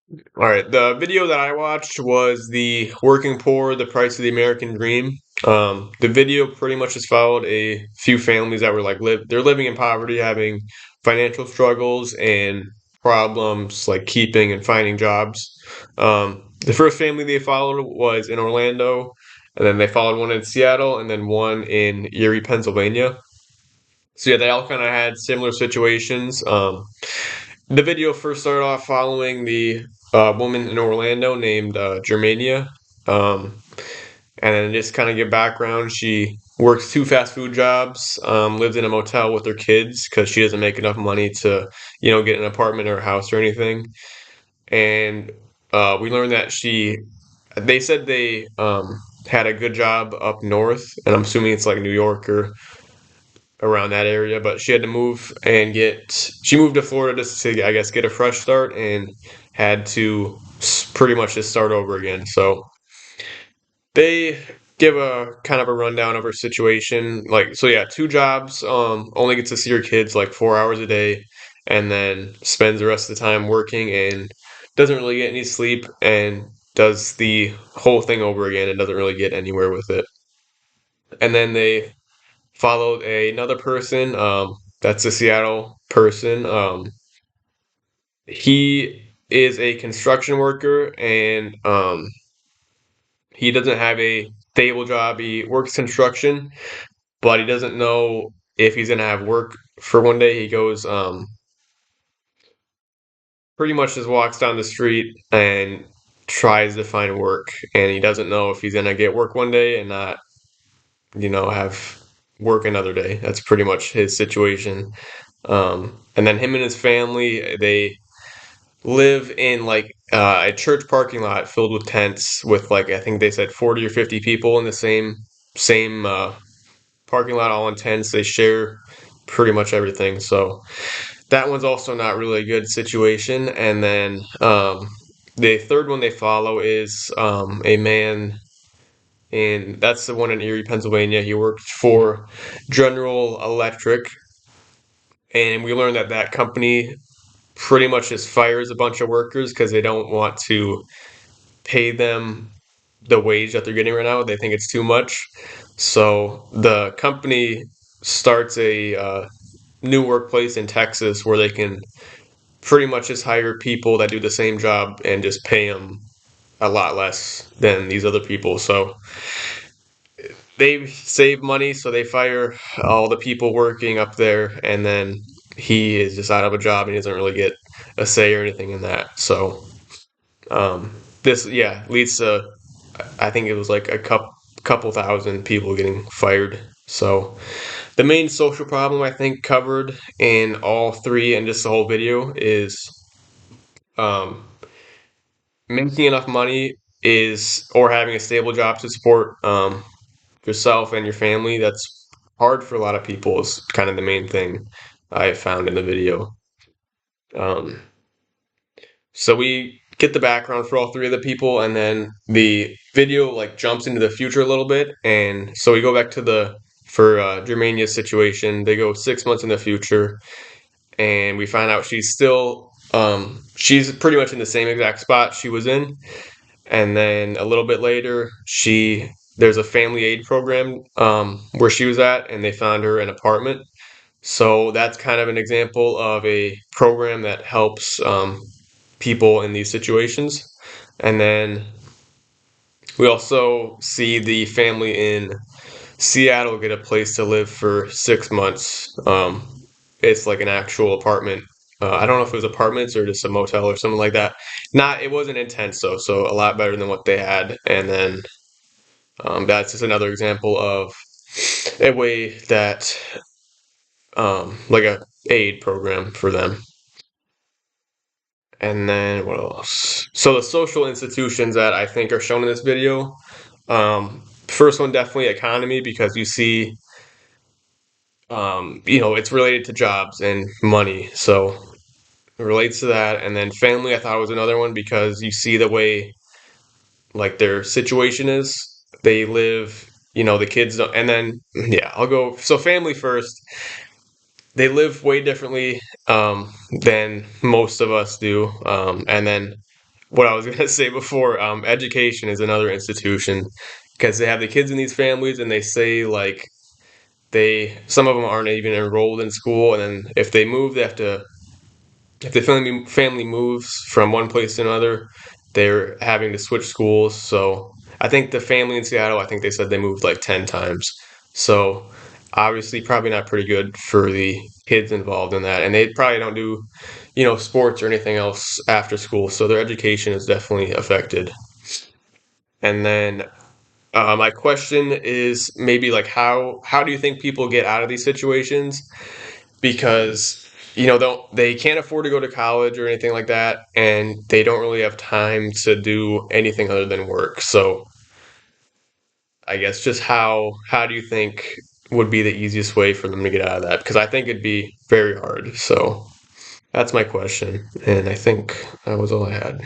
All right, the video that I watched was the Working Poor, the Price of the American Dream. The video pretty much just followed a few families that were they're living in poverty, having financial struggles and problems like keeping and finding jobs. The first family they followed was in Orlando, and then they followed one in Seattle, and then one in Erie, Pennsylvania. So yeah, they all kind of had similar situations. The video first started off following the woman in Orlando named Germania. Um, and then just kind of give background, she works two fast food jobs, lives in a motel with her kids because she doesn't make enough money to, get an apartment or a house or anything. And we learned that they said they had a good job up north, and I'm assuming it's like New York or around that area, but she had to move and she moved to Florida just to, I guess, get a fresh start and had to pretty much just start over again. So they give a kind of a rundown of her situation. So yeah, two jobs, only gets to see her kids like 4 hours a day, and then spends the rest of the time working and doesn't really get any sleep and does the whole thing over again and doesn't really get anywhere with it. And then they followed another person. That's a Seattle person. He is a construction worker, and he doesn't have a stable job. He works construction, but he doesn't know if he's gonna have work for one day. He goes, pretty much just walks down the street and tries to find work, and he doesn't know if he's gonna get work one day and not, have work another day. That's pretty much his situation. And then him and his family, they live in a church parking lot filled with tents with like I think they said 40 or 50 people in the same parking lot, all in tents. They share pretty much everything. So that one's also not really a good situation. And then the third one they follow is a man, and that's the one in Erie, Pennsylvania. He worked for General Electric, and we learned that that company pretty much just fires a bunch of workers because they don't want to pay them the wage that they're getting right now. They think it's too much. So the company starts a new workplace in Texas where they can pretty much just hire people that do the same job and just pay them a lot less than these other people. So they save money, so they fire all the people working up there, and then he is just out of a job and he doesn't really get a say or anything in that. So this, yeah, leads to I think it was like a couple thousand people getting fired. So the main social problem I think covered in all three and just the whole video is um, making enough money is or having a stable job to support yourself and your family. That's hard for a lot of people. Is kind of the main thing I found in the video. Um, So we get the background for all three of the people, and then the video like jumps into the future a little bit. And so we go back to the for Germania's situation. They go 6 months in the future, and we find out she's pretty much in the same exact spot she was in. And then a little bit later, she there's a family aid program where she was at, and they found her an apartment. So that's kind of an example of a program that helps people in these situations. And then we also see the family in Seattle get a place to live for 6 months. It's like an actual apartment. I don't know if it was apartments or just a motel or something like that. It wasn't intense though, so a lot better than what they had. And then that's just another example of a way that, like a aid program for them. And then what else? So the social institutions that I think are shown in this video. First one definitely economy because you see, it's related to jobs and money, so it relates to that. And then family, I thought was another one because you see the way like their situation is. They live, the kids don't. And then yeah, I'll go. So family first. They live way differently than most of us do, and then what I was gonna say before, education is another institution because they have the kids in these families and they say like they some of them aren't even enrolled in school, and then if they move, they have to if the family moves from one place to another, they're having to switch schools. So I think the family in Seattle, I think they said they moved like 10 times. So obviously, probably not pretty good for the kids involved in that, and they probably don't do, sports or anything else after school. So their education is definitely affected. And then my question is maybe like how do you think people get out of these situations? Because don't they can't afford to go to college or anything like that, and they don't really have time to do anything other than work. So I guess just how do you think would be the easiest way for them to get out of that? Because I think it'd be very hard. So that's my question, and I think that was all I had.